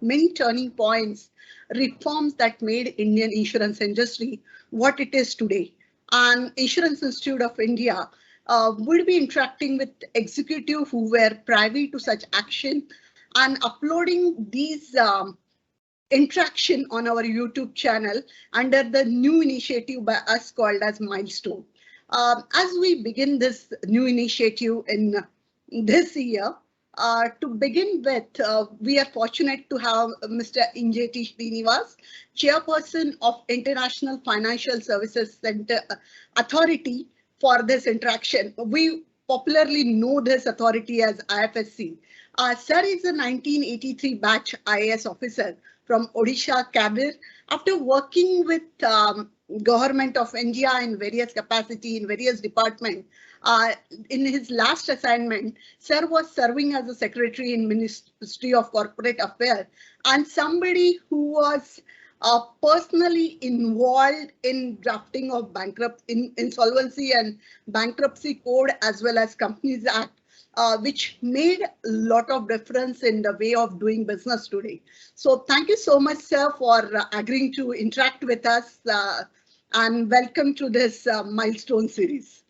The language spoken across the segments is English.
many turning points, reforms that made Indian insurance industry what it is today. And Insurance Institute of India would be interacting with executives who were privy to such action and uploading these interaction on our YouTube channel under the new initiative by us called as Milestone. As we begin this new initiative in this year, to begin with, we are fortunate to have Mr. Injeti Srinivas, Chairperson of International Financial Services Center Authority for this interaction. We popularly know this authority as IFSC. Sir is a 1983 batch IAS officer from Odisha, Kabir. After working with Government of India in various capacity in various departments, in his last assignment, Sir was serving as a secretary in Ministry of Corporate Affairs and somebody who was personally involved in drafting of insolvency and bankruptcy code as well as Companies Act, which made a lot of difference in the way of doing business today. So thank you so much, sir, for agreeing to interact with us and welcome to this Milestone series.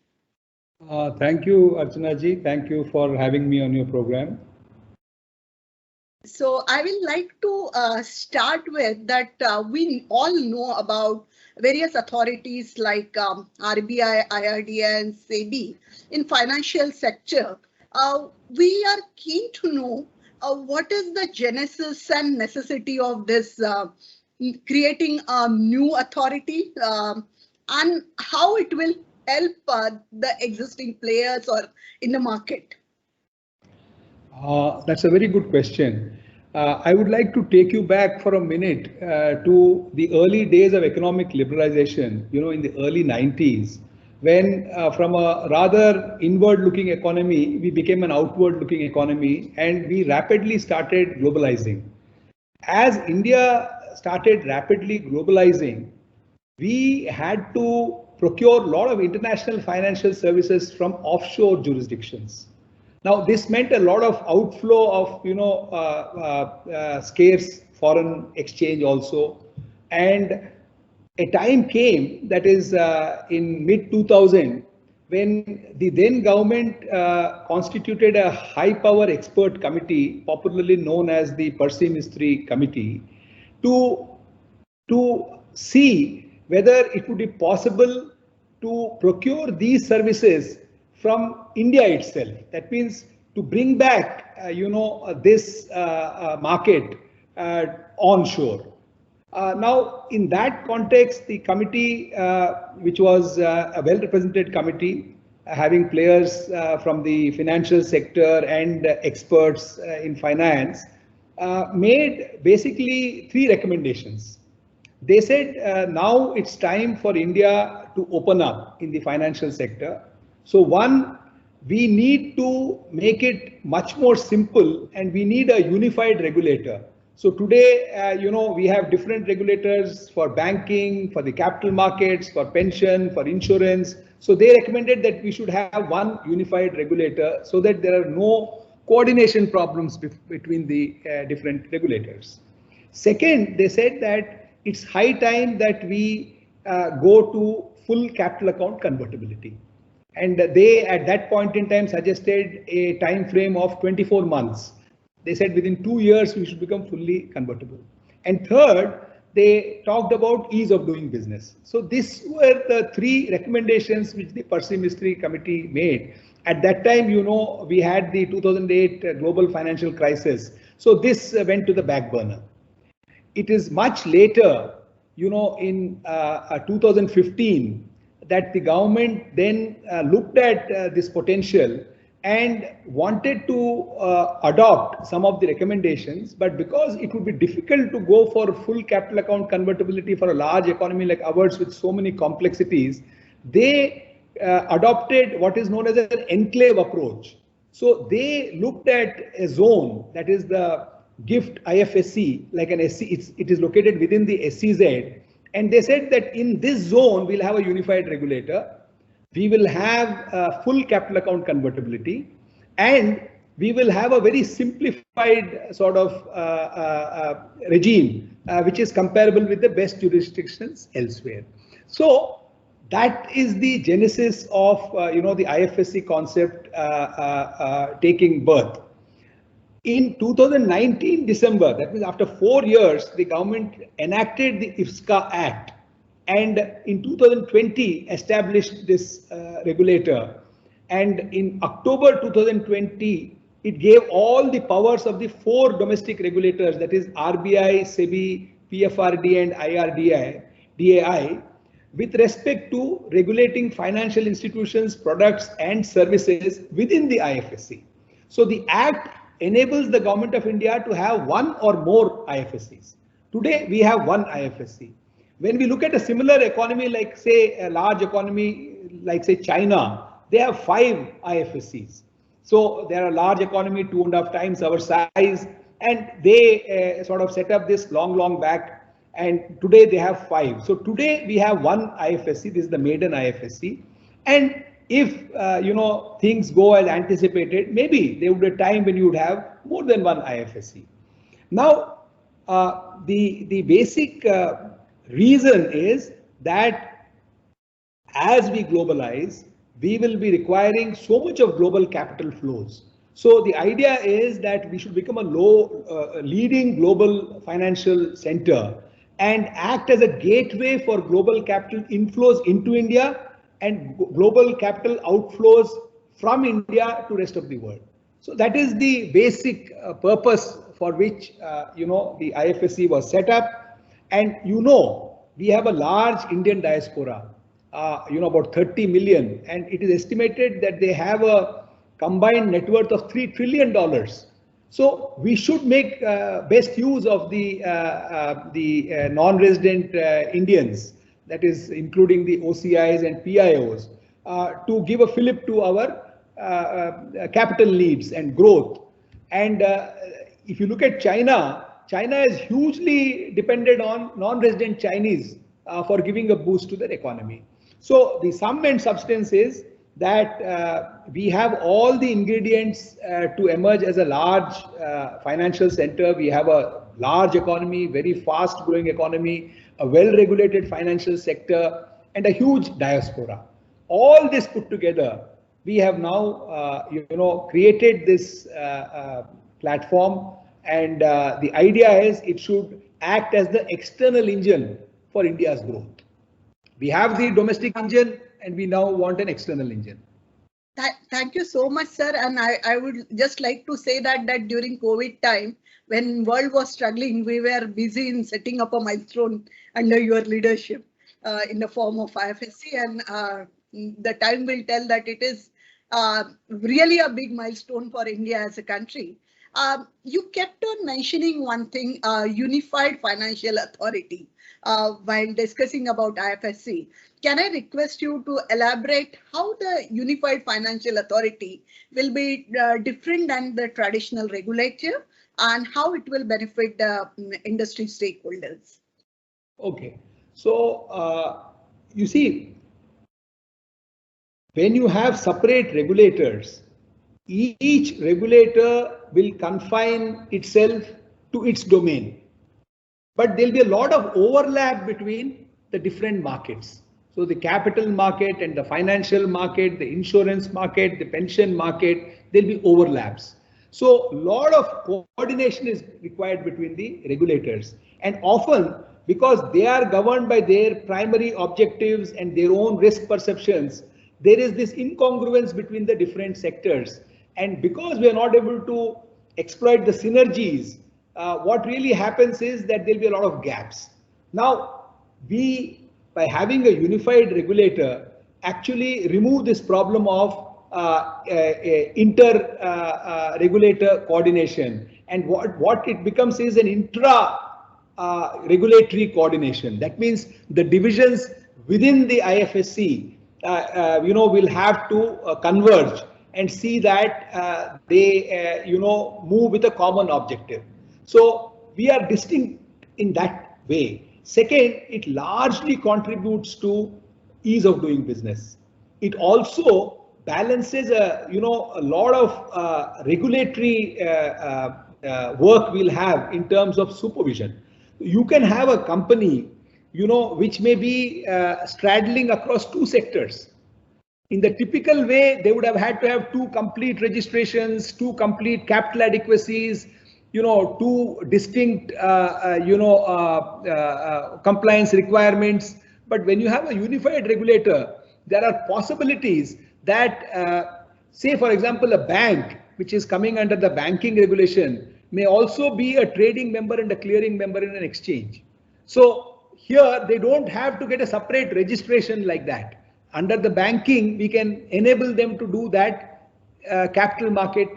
Thank you, Archana ji. Thank you for having me on your program. So I will like to start with that we all know about various authorities like RBI, IRDA and SEBI in financial sector. We are keen to know what is the genesis and necessity of this creating a new authority and how it will help the existing players or in the market. That's a very good question. I would like to take you back for a minute to the early days of economic liberalization, in the early 90s, when from a rather inward-looking economy, we became an outward-looking economy and we rapidly started globalizing. As India started rapidly globalizing, we had to procure a lot of international financial services from offshore jurisdictions. Now, this meant a lot of outflow of, scarce foreign exchange also. And a time came, that is in mid-2000, when the then government constituted a high-power expert committee, popularly known as the Percy Mystery Committee, to see whether it would be possible to procure these services from India itself. That means to bring back, this market onshore. Now, in that context, the committee, which was a well-represented committee, having players from the financial sector and experts in finance, made basically 3 recommendations. They said now it's time for India to open up in the financial sector. So one, we need to make it much more simple and we need a unified regulator. So today, we have different regulators for banking, for the capital markets, for pension, for insurance. So they recommended that we should have one unified regulator so that there are no coordination problems between the different regulators. Second, they said that it's high time that we go to full capital account convertibility. And they, at that point in time, suggested a time frame of 24 months. They said within 2 years, we should become fully convertible. And third, they talked about ease of doing business. So these were the 3 recommendations which the Percy Mystery Committee made. At that time, we had the 2008 global financial crisis. So this went to the back burner. It is much later, in 2015, that the government then looked at this potential and wanted to adopt some of the recommendations. But because it would be difficult to go for full capital account convertibility for a large economy like ours with so many complexities, they adopted what is known as an enclave approach. So they looked at a zone, that is the GIFT IFSC, like an SC, it is located within the SCZ. And they said that in this zone, we'll have a unified regulator. We will have full capital account convertibility and we will have a very simplified sort of regime, which is comparable with the best jurisdictions elsewhere. So that is the genesis of the IFSC concept taking birth. In 2019 December, that means after 4 years, the government enacted the IFSCA Act, and in 2020 established this regulator. And in October 2020, it gave all the powers of the 4 domestic regulators, that is RBI, SEBI, PFRD and DAI, with respect to regulating financial institutions, products and services within the IFSC. So the Act enables the Government of India to have one or more IFSCs. Today, we have one IFSC. When we look at a similar economy, like say a large economy, like say China, they have 5 IFSCs. So they are a large economy, 2.5 times our size, and they sort of set up this long back, and today they have 5. So today we have one IFSC, this is the maiden IFSC, and if things go as anticipated, maybe there would be a time when you would have more than one IFSC. Now, the basic reason is that as we globalize, we will be requiring so much of global capital flows. So the idea is that we should become a leading global financial center and act as a gateway for global capital inflows into India and global capital outflows from India to rest of the world. So that is the basic purpose for which the IFSC was set up. And we have a large Indian diaspora, about 30 million, and it is estimated that they have a combined net worth of $3 trillion. So we should make best use of the non-resident Indians, that is including the OCIs and PIOs, to give a fillip to our capital needs and growth. And if you look at China, China is hugely dependent on non-resident Chinese for giving a boost to their economy. So the sum and substance is that we have all the ingredients to emerge as a large financial center. We have a large economy, very fast growing economy, a well-regulated financial sector, and a huge diaspora. All this put together, we have now created this platform, and the idea is it should act as the external engine for India's growth. We have the domestic engine, and we now want an external engine. Thank you so much, sir. And I would just like to say that during COVID time, when world was struggling, we were busy in setting up a milestone under your leadership in the form of IFSC, and the time will tell that it is really a big milestone for India as a country. You kept on mentioning one thing, Unified Financial Authority, while discussing about IFSC. Can I request you to elaborate how the Unified Financial Authority will be different than the traditional regulator, and how it will benefit the industry stakeholders? Okay, so you see, when you have separate regulators, each regulator will confine itself to its domain, but there'll be a lot of overlap between the different markets. So the capital market and the financial market, the insurance market, the pension market, there'll be overlaps. So a lot of coordination is required between the regulators, and often because they are governed by their primary objectives and their own risk perceptions, there is this incongruence between the different sectors. And because we are not able to exploit the synergies, what really happens is that there'll be a lot of gaps. Now, we, by having a unified regulator, actually remove this problem of inter-regulator coordination, and what it becomes is an intra-regulatory coordination. That means the divisions within the IFSC will have to converge and see that they move with a common objective. So we are distinct in that way. Second, it largely contributes to ease of doing business. It also balances a lot of regulatory work we'll have in terms of supervision. You can have a company which may be straddling across two sectors. In the typical way, they would have had to have two complete registrations, two complete capital adequacies, two distinct compliance requirements. But when you have a unified regulator, there are possibilities that, say for example, a bank which is coming under the banking regulation may also be a trading member and a clearing member in an exchange. So here they don't have to get a separate registration like that. Under the banking, we can enable them to do that capital market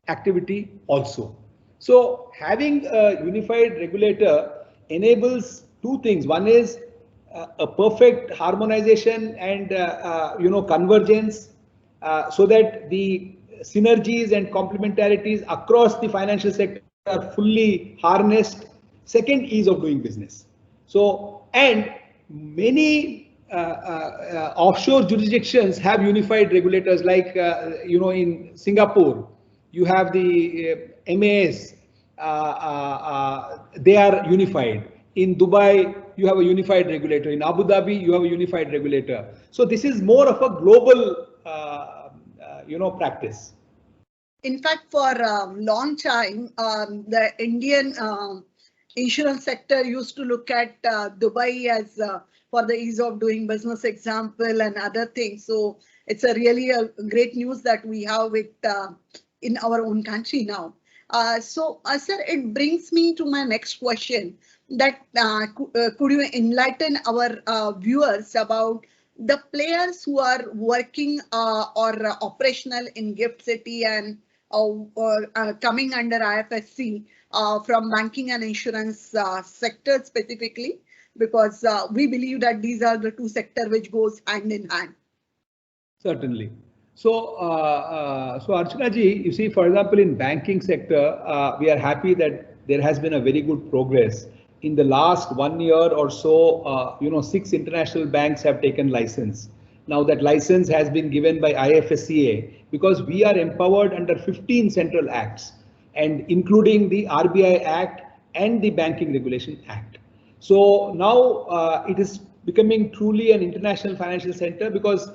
activity also. So having a unified regulator enables two things. One is a perfect harmonization and convergence, so that the synergies and complementarities across the financial sector are fully harnessed. Second, ease of doing business. So, and many offshore jurisdictions have unified regulators, like in Singapore you have the MAS, they are unified. In Dubai you have a unified regulator. In Abu Dhabi you have a unified regulator. So this is more of a global practice. In fact, for a long time, the Indian insurance sector used to look at Dubai as for the ease of doing business example and other things. So it's really a great news that we have it in our own country now. So, sir, it brings me to my next question. That could you enlighten our viewers about the players who are working or operational in Gift City and coming under IFSC from banking and insurance sector specifically, because we believe that these are the two sectors which goes hand in hand. Certainly. So, so Archana ji, you see, for example, in banking sector, we are happy that there has been a very good progress. In the last 1 year or so, 6 international banks have taken license. Now that license has been given by IFSCA because we are empowered under 15 central acts, and including the RBI Act and the Banking Regulation Act. So now it is becoming truly an international financial center, because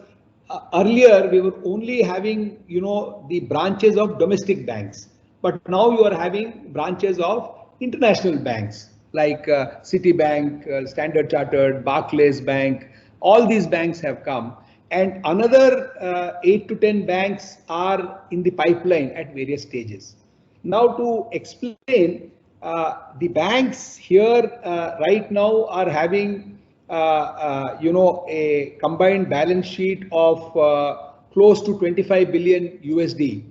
earlier we were only having the branches of domestic banks, but now you are having branches of international banks like Citibank, Standard Chartered, Barclays Bank. All these banks have come, and another 8 to 10 banks are in the pipeline at various stages. Now to explain, the banks here right now are having a combined balance sheet of close to 25 billion USD.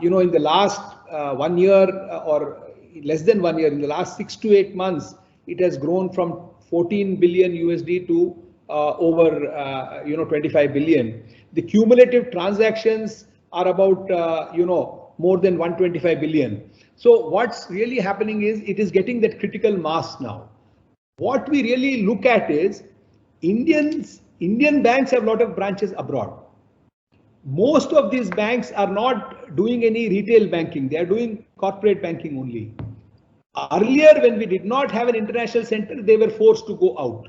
In the last 1 year or less than 1 year, in the last 6 to 8 months, it has grown from 14 billion USD to over 25 billion. The cumulative transactions are about more than 125 billion. So what's really happening is it is getting that critical mass now. What we really look at is Indian banks have a lot of branches abroad. Most of these banks are not doing any retail banking. They are doing corporate banking only. Earlier, when we did not have an international center, they were forced to go out.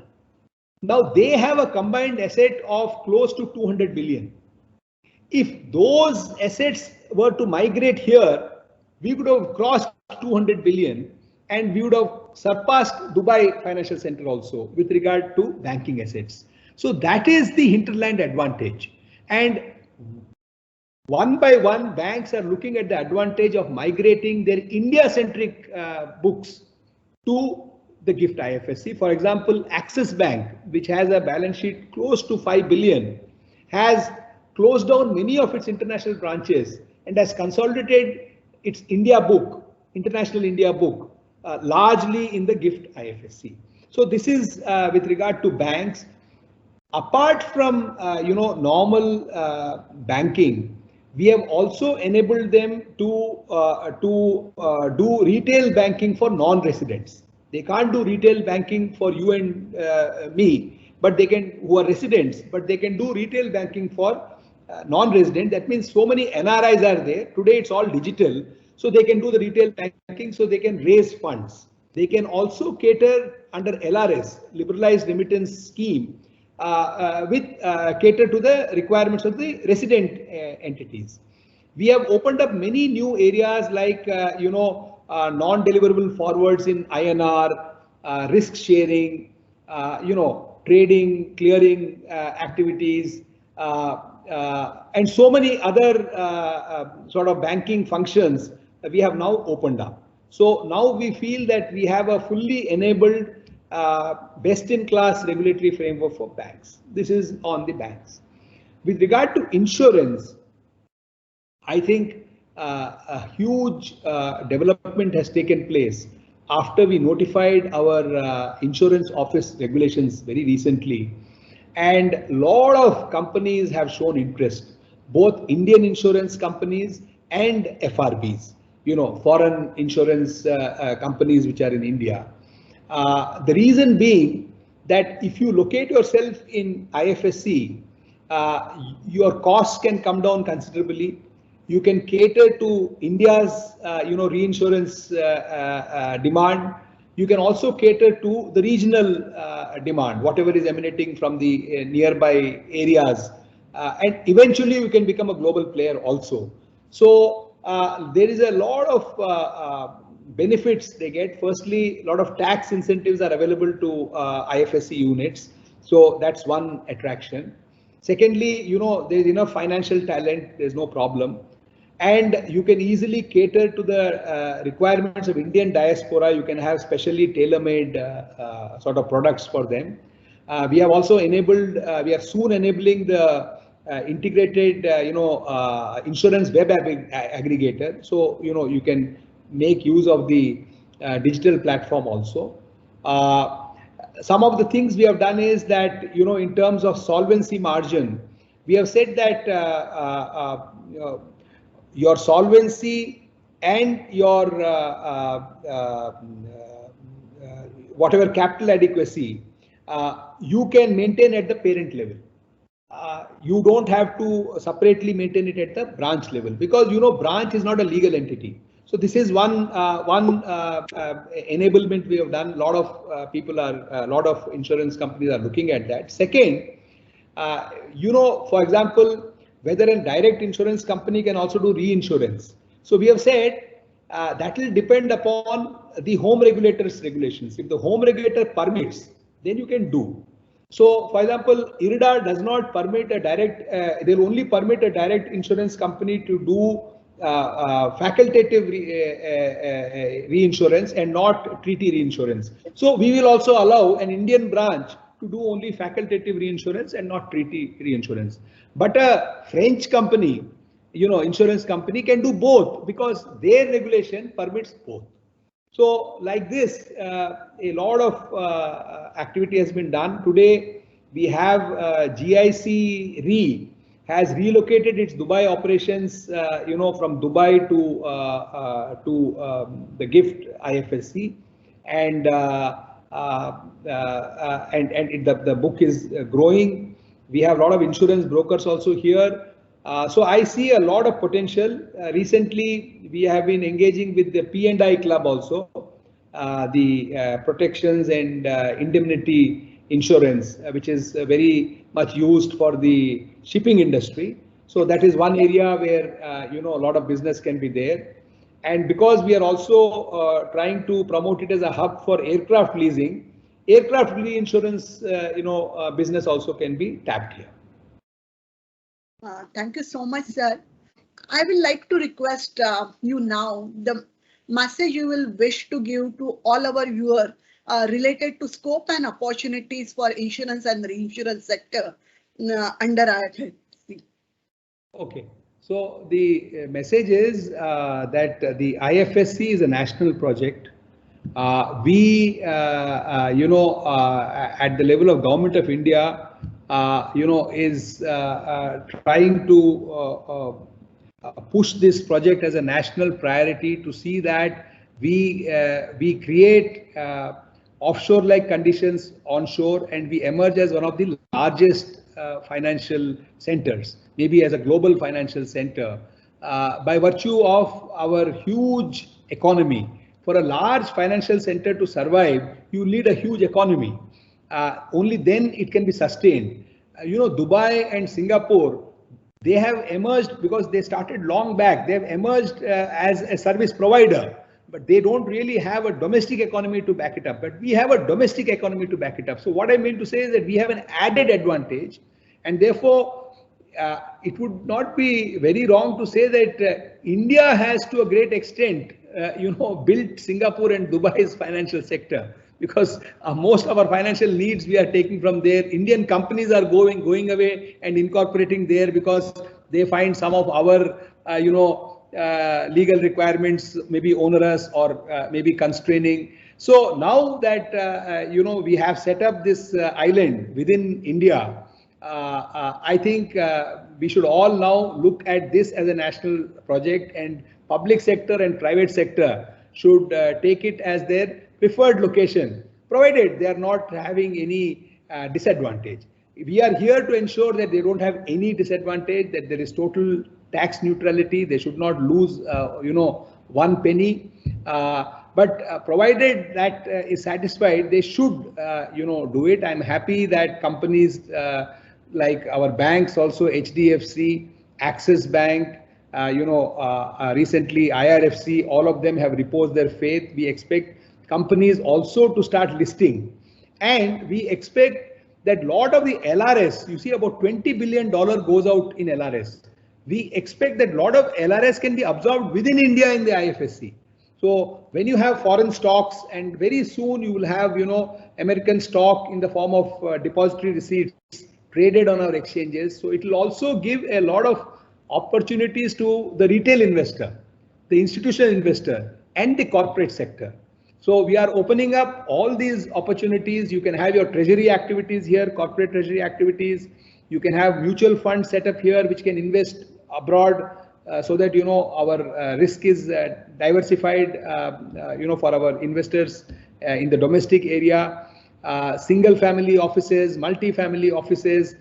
Now they have a combined asset of close to 200 billion. If those assets were to migrate here, we would have crossed 200 billion and we would have surpassed Dubai Financial Center also with regard to banking assets. So that is the hinterland advantage. And one by one, banks are looking at the advantage of migrating their India-centric books to the GIFT IFSC. For example, Axis Bank, which has a balance sheet close to 5 billion, has closed down many of its international branches and has consolidated its India book, international India book, largely in the GIFT IFSC. So this is with regard to banks. Apart from normal banking, we have also enabled them to do retail banking for non-residents. They can't do retail banking for you and me, but they can, who are residents, but they can do retail banking for non-resident. That means so many NRIs are there. Today it's all digital. So they can do the retail banking, so they can raise funds. They can also cater under LRS, Liberalized Remittance Scheme, cater to the requirements of the resident entities. We have opened up many new areas like, non-deliverable forwards in INR, risk sharing, trading, clearing activities, and so many other sort of banking functions we have now opened up. So now we feel that we have a fully enabled best-in-class regulatory framework for banks. This is on the banks. With regard to insurance, I think a huge development has taken place after we notified our insurance office regulations very recently, and a lot of companies have shown interest, both Indian insurance companies and FRBs, foreign insurance companies which are in India. The reason being that if you locate yourself in IFSC, your costs can come down considerably. You can cater to India's, reinsurance demand. You can also cater to the regional demand, whatever is emanating from the nearby areas, and eventually you can become a global player also. So there is a lot of benefits they get. Firstly, a lot of tax incentives are available to IFSC units, so that's one attraction. Secondly, there's enough financial talent, there's no problem. And you can easily cater to the requirements of Indian diaspora. You can have specially tailor-made sort of products for them. We have also enabled, we are soon enabling the integrated, insurance web aggregator. So, you can make use of the digital platform also. Some of the things we have done is that, in terms of solvency margin, we have said that your solvency and your whatever capital adequacy, you can maintain at the parent level. You don't have to separately maintain it at the branch level, because branch is not a legal entity. So this is one enablement we have done. A lot of a lot of insurance companies are looking at that. Second, for example, whether a direct insurance company can also do reinsurance. So we have said that will depend upon the home regulator's regulations. If the home regulator permits, then you can do. So, for example, IRDA does not permit a direct, they'll only permit a direct insurance company to do facultative reinsurance and not treaty reinsurance. So we will also allow an Indian branch to do only facultative reinsurance and not treaty reinsurance. But a French company, insurance company can do both, because their regulation permits both. So like this, a lot of activity has been done. Today, we have GIC Re has relocated its Dubai operations, from Dubai to the GIFT IFSC, and the book is growing. We have a lot of insurance brokers also here. So I see a lot of potential. Recently, we have been engaging with the P&I Club also, the protections and indemnity insurance, which is very much used for the shipping industry. So that is one area where, a lot of business can be there. And because we are also trying to promote it as a hub for aircraft leasing, aircraft reinsurance, business also can be tapped here. Thank you so much, sir. I will like to request you now the message you will wish to give to all our viewers related to scope and opportunities for insurance and reinsurance sector under IFSC. Okay. So the message is that the IFSC is a national project. We, at the level of Government of India, is trying to push this project as a national priority to see that we create offshore-like conditions onshore, and we emerge as one of the largest financial centers. maybe as a global financial center, by virtue of our huge economy. For a large financial center to survive, you need a huge economy. Only then it can be sustained. Dubai and Singapore, they have emerged because they started long back. They have emerged as a service provider, but they don't really have a domestic economy to back it up. But we have a domestic economy to back it up. So what I mean to say is that we have an added advantage, and therefore it would not be very wrong to say that India has, to a great extent, built Singapore and Dubai's financial sector, because most of our financial needs we are taking from there. Indian companies are going away and incorporating there because they find some of our legal requirements maybe onerous or maybe constraining. So now that we have set up this island within India, I think we should all now look at this as a national project, and public sector and private sector should take it as their preferred location, provided they are not having any disadvantage. We are here to ensure that they don't have any disadvantage, that there is total tax neutrality. They should not lose, one penny. But provided that is satisfied, they should, do it. I'm happy that companies like our banks, also HDFC, Axis Bank, recently IRFC, all of them have reposed their faith. We expect companies also to start listing, and we expect that a lot of the LRS, you see about $20 billion goes out in LRS. We expect that a lot of LRS can be absorbed within India in the IFSC. So when you have foreign stocks, and very soon you will have, American stock in the form of depository receipts traded on our exchanges. So it will also give a lot of opportunities to the retail investor, the institutional investor, and the corporate sector. So we are opening up all these opportunities. You can have your treasury activities here, corporate treasury activities. You can have mutual funds set up here, which can invest abroad, so that our risk is diversified, for our investors in the domestic area. Single family offices, multi-family offices.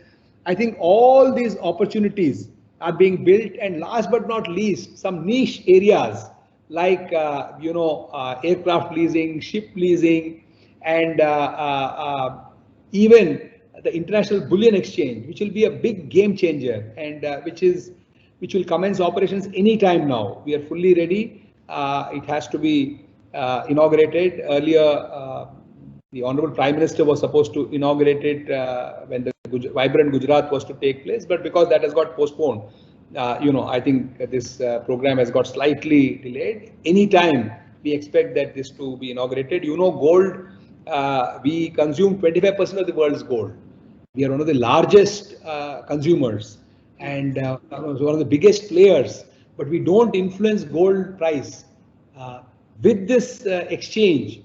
I think all these opportunities are being built, and last but not least, some niche areas like aircraft leasing, ship leasing, and even the international bullion exchange, which will be a big game changer, and which will commence operations anytime now. We are fully ready. It has to be inaugurated. Earlier, the Honorable Prime Minister was supposed to inaugurate it when the Vibrant Gujarat was to take place, but because that has got postponed, I think this program has got slightly delayed. Anytime we expect that this to be inaugurated. Gold, we consume 25% of the world's gold. We are one of the largest consumers and one of the biggest players, but we don't influence gold price. With this exchange,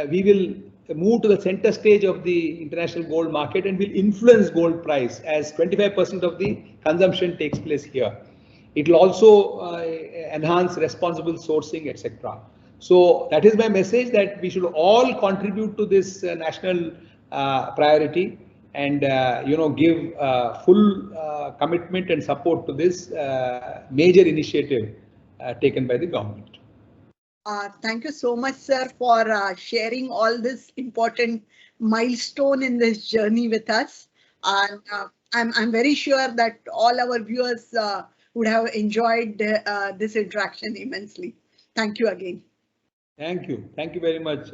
we will move to the center stage of the international gold market and will influence gold price, as 25% of the consumption takes place here. It will also enhance responsible sourcing, etc. So that is my message, that we should all contribute to this national priority, and give full commitment and support to this major initiative taken by the government. Thank you so much, sir, for sharing all this important milestone in this journey with us. And I'm very sure that all our viewers would have enjoyed this interaction immensely. Thank you again. Thank you. Thank you very much.